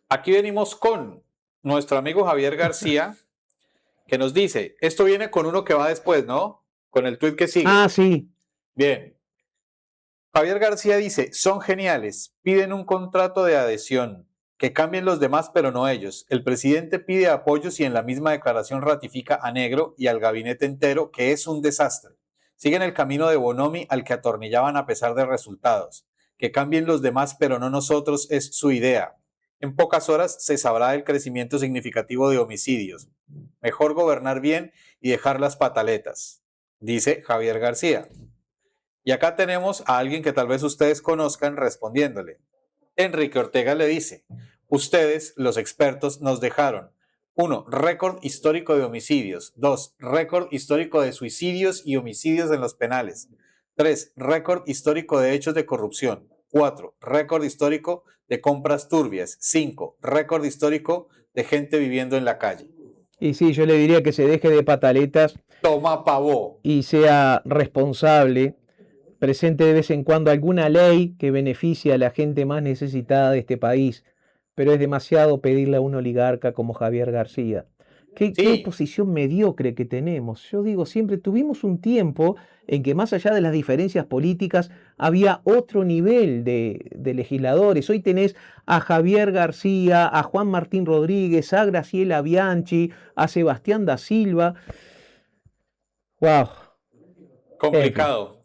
[SPEAKER 5] Aquí venimos con nuestro amigo Javier García, que nos dice, esto viene con uno que va después, ¿no? Con el tuit que sigue.
[SPEAKER 1] Ah, sí.
[SPEAKER 5] Bien. Javier García dice, son geniales, piden un contrato de adhesión, que cambien los demás pero no ellos. El presidente pide apoyos y en la misma declaración ratifica a Negro y al gabinete entero que es un desastre. Siguen el camino de Bonomi al que atornillaban a pesar de resultados. Que cambien los demás pero no nosotros es su idea. En pocas horas se sabrá del crecimiento significativo de homicidios. Mejor gobernar bien y dejar las pataletas, dice Javier García. Y acá tenemos a alguien que tal vez ustedes conozcan respondiéndole. Enrique Ortega le dice, ustedes, los expertos, nos dejaron 1. Récord histórico de homicidios. 2. Récord histórico de suicidios y homicidios en los penales. 3. Récord histórico de hechos de corrupción. 4. Récord histórico de compras turbias. 5. Récord histórico de gente viviendo en la calle.
[SPEAKER 1] Y sí, yo le diría que se deje de pataletas.
[SPEAKER 5] Toma pavó.
[SPEAKER 1] Y sea responsable, presente de vez en cuando alguna ley que beneficie a la gente más necesitada de este país, pero es demasiado pedirle a un oligarca como Javier García. ¿Qué posición mediocre que tenemos? Yo digo, siempre tuvimos un tiempo en que más allá de las diferencias políticas había otro nivel de legisladores. Hoy tenés a Javier García, a Juan Martín Rodríguez, a Graciela Bianchi, a Sebastián da Silva. ¡Wow!
[SPEAKER 5] Complicado.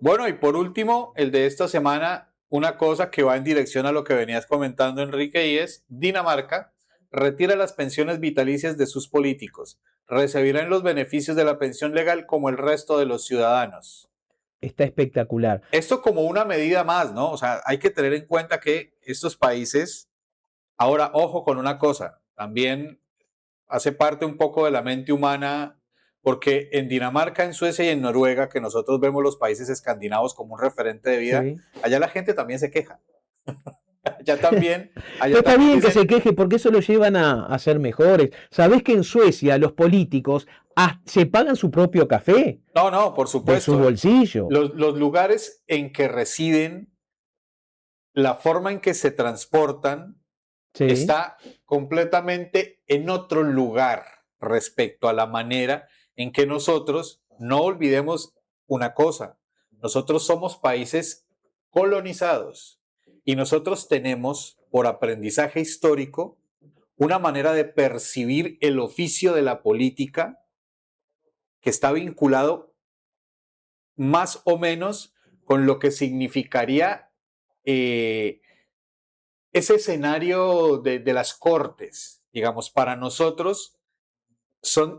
[SPEAKER 5] Bueno, y por último, el de esta semana, una cosa que va en dirección a lo que venías comentando, Enrique, y es Dinamarca retira las pensiones vitalicias de sus políticos. Recibirán los beneficios de la pensión legal como el resto de los ciudadanos.
[SPEAKER 1] Está espectacular.
[SPEAKER 5] Esto como una medida más, ¿no? O sea, hay que tener en cuenta que estos países, ahora, ojo con una cosa, también hace parte un poco de la mente humana, porque en Dinamarca, en Suecia y en Noruega, que nosotros vemos los países escandinavos como un referente de vida,
[SPEAKER 1] Sí.
[SPEAKER 5] allá la gente también se queja. Allá también.
[SPEAKER 1] Pero está bien que se queje porque eso lo llevan a ser mejores. ¿Sabés que en Suecia los políticos se pagan su propio café?
[SPEAKER 5] No, por supuesto.
[SPEAKER 1] De su bolsillo.
[SPEAKER 5] Los lugares en que residen, la forma en que se transportan,
[SPEAKER 1] Sí.
[SPEAKER 5] está completamente en otro lugar respecto a la manera en que nosotros, no olvidemos una cosa. Nosotros somos países colonizados y nosotros tenemos, por aprendizaje histórico, una manera de percibir el oficio de la política que está vinculado más o menos con lo que significaría ese escenario de las cortes. Digamos, para nosotros,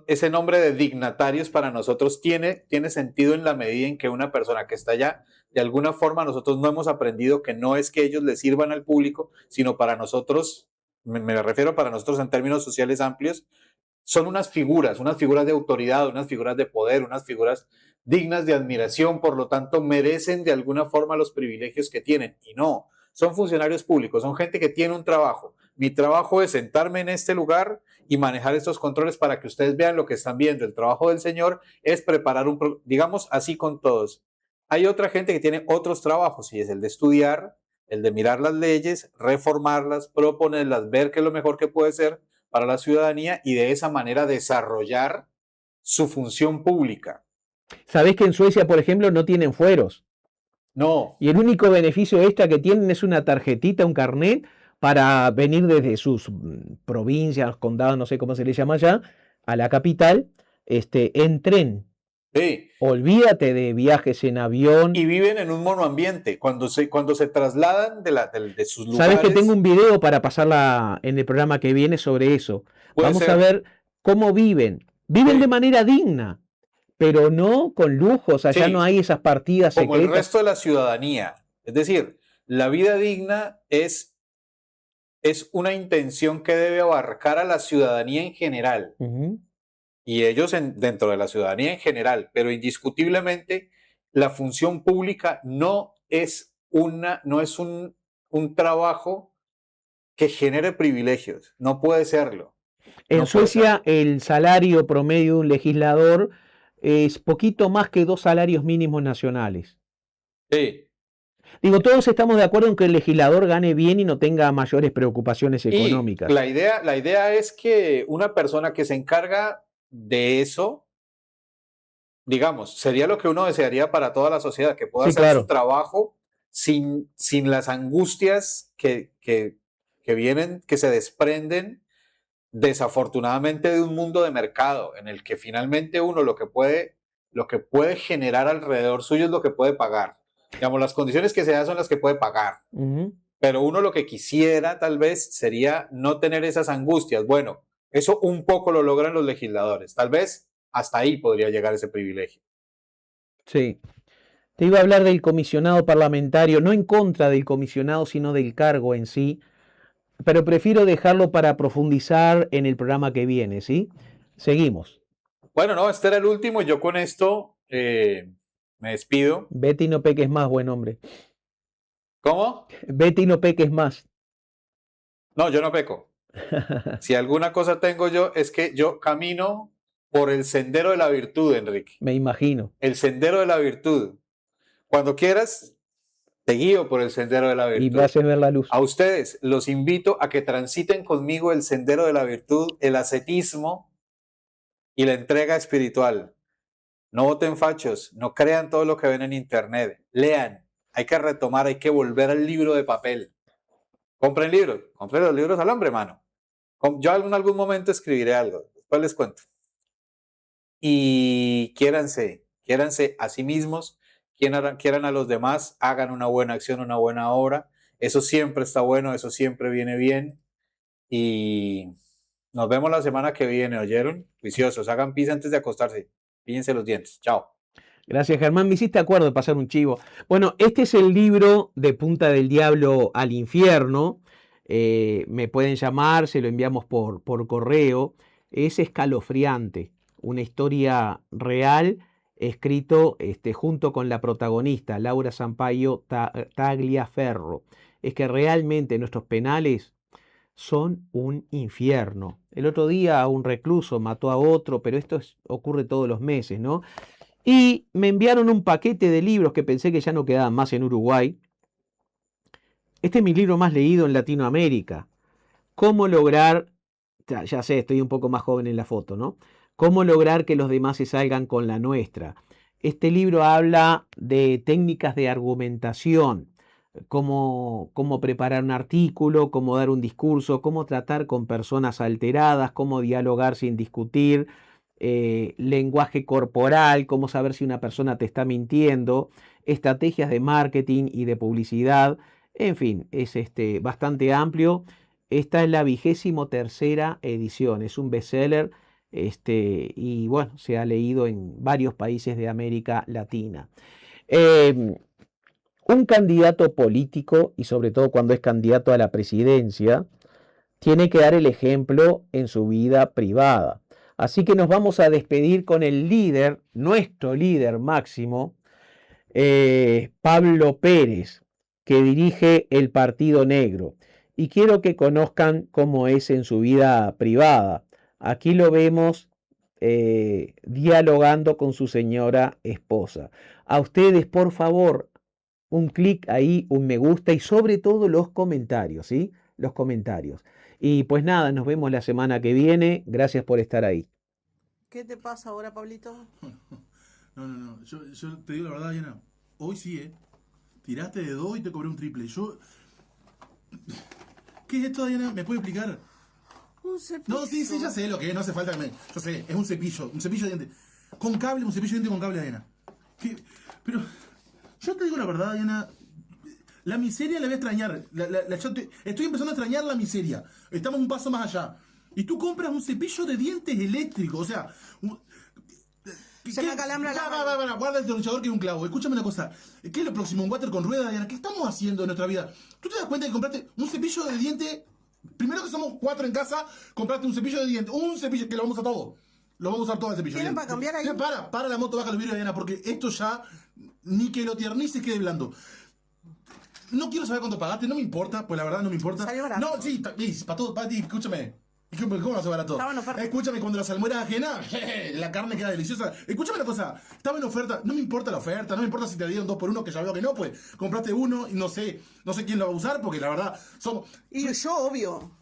[SPEAKER 5] ese nombre de dignatarios para nosotros tiene sentido en la medida en que una persona que está allá, de alguna forma nosotros no hemos aprendido que no es que ellos le sirvan al público, sino para nosotros, me refiero para nosotros en términos sociales amplios, son unas figuras de autoridad, unas figuras de poder, unas figuras dignas de admiración, por lo tanto merecen de alguna forma los privilegios que tienen. Y no, son funcionarios públicos, son gente que tiene un trabajo. Mi trabajo es sentarme en este lugar y manejar estos controles para que ustedes vean lo que están viendo. El trabajo del señor es preparar digamos así con todos. Hay otra gente que tiene otros trabajos y es el de estudiar, el de mirar las leyes, reformarlas, proponerlas, ver qué es lo mejor que puede ser para la ciudadanía y de esa manera desarrollar su función pública.
[SPEAKER 1] ¿Sabés que en Suecia, por ejemplo, no tienen fueros?
[SPEAKER 5] No.
[SPEAKER 1] Y el único beneficio extra que tienen es una tarjetita, un carnet, para venir desde sus provincias, condados, no sé cómo se le llama allá, a la capital, en tren.
[SPEAKER 5] Sí.
[SPEAKER 1] Olvídate de viajes en avión.
[SPEAKER 5] Y viven en un monoambiente. Cuando se trasladan de sus lugares.
[SPEAKER 1] Sabes que tengo un video para pasarla en el programa que viene sobre eso. Vamos a ver cómo viven. Viven de manera digna, pero no con lujos. Allá no hay esas partidas
[SPEAKER 5] como
[SPEAKER 1] secretas.
[SPEAKER 5] el resto de la ciudadanía. Es decir, la vida digna es una intención que debe abarcar a la ciudadanía en general. Y ellos dentro de la ciudadanía en general, pero indiscutiblemente la función pública no es un trabajo que genere privilegios, no puede serlo.
[SPEAKER 1] En Suecia el salario promedio de un legislador es poquito más que 2 salarios mínimos nacionales.
[SPEAKER 5] Sí.
[SPEAKER 1] Digo, todos estamos de acuerdo en que el legislador gane bien y no tenga mayores preocupaciones económicas.
[SPEAKER 5] Y la idea es que una persona que se encarga de eso, digamos, sería lo que uno desearía para toda la sociedad, que pueda hacer su trabajo sin las angustias que vienen, que se desprenden desafortunadamente de un mundo de mercado en el que finalmente uno lo que puede generar alrededor suyo es lo que puede pagar. Digamos, las condiciones que se dan son las que puede pagar. Pero uno lo que quisiera tal vez sería no tener esas angustias. Bueno, eso un poco lo logran los legisladores. Tal vez hasta ahí podría llegar ese privilegio.
[SPEAKER 1] Sí. Te iba a hablar del comisionado parlamentario, no en contra del comisionado, sino del cargo en sí, pero prefiero dejarlo para profundizar en el programa que viene, ¿sí? Seguimos.
[SPEAKER 5] Bueno, no, este era el último y yo con esto me despido.
[SPEAKER 1] Vete y no peques más, buen hombre.
[SPEAKER 5] ¿Cómo?
[SPEAKER 1] Vete y no peques más.
[SPEAKER 5] No, yo no peco. Si alguna cosa tengo yo es que yo camino por el sendero de la virtud, Enrique.
[SPEAKER 1] Me imagino.
[SPEAKER 5] El sendero de la virtud. Cuando quieras, te guío por el sendero de la virtud.
[SPEAKER 1] Y me haces ver la luz.
[SPEAKER 5] A ustedes los invito a que transiten conmigo el sendero de la virtud, el ascetismo y la entrega espiritual. No voten fachos, no crean todo lo que ven en internet. Lean, hay que retomar, hay que volver al libro de papel. Compren los libros al hombre, mano. Yo en algún momento escribiré algo, después les cuento. Y quiéranse a sí mismos, quieran a los demás, hagan una buena acción, una buena obra. Eso siempre está bueno, eso siempre viene bien. Y nos vemos la semana que viene, ¿oyeron? Juiciosos, hagan pis antes de acostarse. Píllense los dientes. Chao.
[SPEAKER 1] Gracias, Germán. Me hiciste acuerdo de pasar un chivo. Bueno, este es el libro de Punta del Diablo al Infierno. Me pueden llamar, se lo enviamos por correo. Es escalofriante. Una historia real, escrito junto con la protagonista, Laura Sampaio Tagliaferro. Es que realmente nuestros penales son un infierno. El otro día un recluso mató a otro, pero esto ocurre todos los meses, ¿no? Y me enviaron un paquete de libros que pensé que ya no quedaban más en Uruguay. Este es mi libro más leído en Latinoamérica. ¿Cómo lograr, ya sé, estoy un poco más joven en la foto, ¿no? ¿Cómo lograr que los demás se salgan con la nuestra? Este libro habla de técnicas de argumentación, cómo preparar un artículo, cómo dar un discurso, cómo tratar con personas alteradas, cómo dialogar sin discutir, lenguaje corporal, cómo saber si una persona te está mintiendo, estrategias de marketing y de publicidad. En fin, es bastante amplio. Esta es la 23ª edición, es un bestseller y bueno, se ha leído en varios países de América Latina. Un candidato político, y sobre todo cuando es candidato a la presidencia, tiene que dar el ejemplo en su vida privada. Así que nos vamos a despedir con el líder, nuestro líder máximo, Pablo Pérez, que dirige el Partido Negro. Y quiero que conozcan cómo es en su vida privada. Aquí lo vemos dialogando con su señora esposa. A ustedes, por favor, un clic ahí, un me gusta y sobre todo los comentarios, ¿sí? Los comentarios. Y pues nada, nos vemos la semana que viene. Gracias por estar ahí.
[SPEAKER 8] ¿Qué te pasa ahora, Pablito?
[SPEAKER 9] No. Yo te digo la verdad, Diana. Hoy sí, Tiraste de 2 y te cobré un triple. ¿Qué es esto, Diana? ¿Me puede explicar?
[SPEAKER 8] Un cepillo.
[SPEAKER 9] No, sí, ya sé lo que es. No hace falta que me... Yo sé, es un cepillo de dientes. Con cable, un cepillo de dientes con cable, Diana. Pero... Yo te digo la verdad, Diana. La miseria la voy a extrañar. Estoy empezando a extrañar la miseria. Estamos un paso más allá. Y tú compras un cepillo de dientes eléctrico. O sea...
[SPEAKER 8] Se me acalambra la mano.
[SPEAKER 9] Guarda el destornillador que es un clavo. Escúchame una cosa. ¿Qué es lo próximo? ¿Un water con rueda, Diana? ¿Qué estamos haciendo en nuestra vida? ¿Tú te das cuenta que compraste un cepillo de dientes? Primero que somos 4 en casa, compraste un cepillo de dientes. Un cepillo que lo vamos a todo. Lo vamos a usar todo el cepillo.
[SPEAKER 8] ¿Tienen para cambiar ahí?
[SPEAKER 9] Para la moto, baja los vidrios, Diana, porque esto ya ni que lo tiernices quede blando. No quiero saber cuánto pagaste, no me importa, pues la verdad no me importa.
[SPEAKER 8] Salió barato.
[SPEAKER 9] No, sí, para todo, para ti, escúchame. ¿Cómo va a ser barato?
[SPEAKER 8] Estaba en oferta.
[SPEAKER 9] Escúchame, cuando la salmuera es ajena, la carne queda deliciosa. Escúchame una cosa, estaba en oferta, no me importa la oferta, no me importa si te dieron 2 por 1, que ya veo que no, pues compraste uno y no sé quién lo va a usar, porque la verdad somos...
[SPEAKER 8] Y yo, obvio.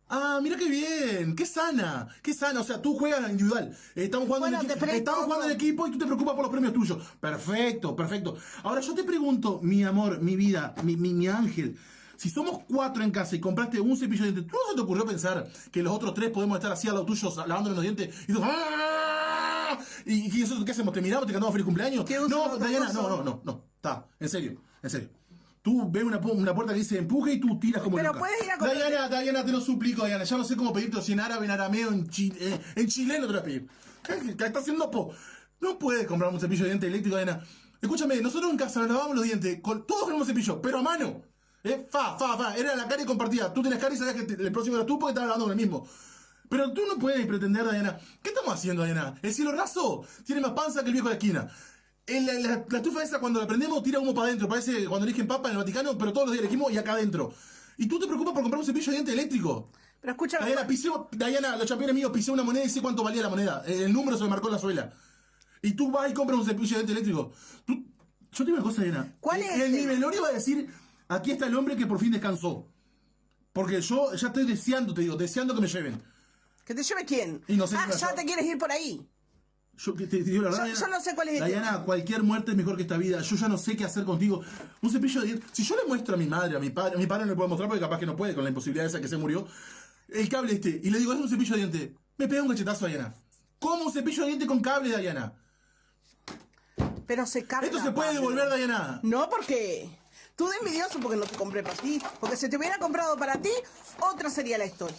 [SPEAKER 9] Ah, mira qué bien, qué sana, o sea, tú juegas individual, estamos jugando, estamos jugando en equipo y tú te preocupas por los premios tuyos. Perfecto. Ahora yo te pregunto, mi amor, mi vida, mi ángel, si somos 4 en casa y compraste un cepillo de dientes, ¿tú no se te ocurrió pensar que los otros 3 podemos estar así al lado tuyo lavándonos los dientes y tú, ¡ah! ¿Y eso qué hacemos? ¿Te miramos, te cantamos feliz cumpleaños? No, Diana, no, está, en serio. Tú ves una puerta que dice empuje y tú tiras como
[SPEAKER 8] pero
[SPEAKER 9] loca.
[SPEAKER 8] puedes ir a comprar...
[SPEAKER 9] Diana, te lo suplico, Diana. Ya no sé cómo pedirte si en árabe, en arameo, en chileno te lo voy a pedir. ¿Qué está haciendo po? No puedes comprar un cepillo de dientes eléctrico, Diana. Escúchame, nosotros en casa nos lavamos los dientes todos con un cepillo, pero a mano. Era la cara y compartida. Tú tienes cara y sabías que el próximo era tú porque estabas lavando con el mismo. Pero tú no puedes pretender, Diana. ¿Qué estamos haciendo, Diana? El cielo raso tiene más panza que el viejo de la esquina. La estufa esa, cuando la prendemos, tira humo para adentro. Parece cuando eligen papa en el Vaticano, pero todos los días elegimos y acá adentro. Y tú te preocupas por comprar un cepillo de diente eléctrico.
[SPEAKER 8] Pero escúchame...
[SPEAKER 9] Diana, los campeones míos, pisé una moneda y sé cuánto valía la moneda. El número se me marcó en la suela. Y tú vas y compras un cepillo de diente eléctrico. Yo te digo una cosa, Diana.
[SPEAKER 8] ¿Cuál es?
[SPEAKER 9] En mi velorio va a decir, aquí está el hombre que por fin descansó. Porque yo ya estoy deseando que me lleven.
[SPEAKER 8] ¿Que te lleve quién?
[SPEAKER 9] Y no sé
[SPEAKER 8] ya te quieres ir por ahí.
[SPEAKER 9] Yo te digo la verdad,
[SPEAKER 8] yo no sé cuál es el
[SPEAKER 9] Diana,
[SPEAKER 8] tema.
[SPEAKER 9] cualquier muerte es mejor que esta vida. Yo ya no sé qué hacer contigo. Un cepillo de dientes. Si yo le muestro a mi madre, a mi padre no le puedo mostrar porque capaz que no puede con la imposibilidad esa que se murió. El cable y le digo, es un cepillo de dientes. Me pega un cachetazo, Diana. ¿Cómo un cepillo de dientes con cable, Diana?
[SPEAKER 8] Pero se carga.
[SPEAKER 9] Esto se puede devolver, Diana.
[SPEAKER 8] No, porque tú de envidioso porque no te compré para ti. Porque si te hubiera comprado para ti, otra sería la historia.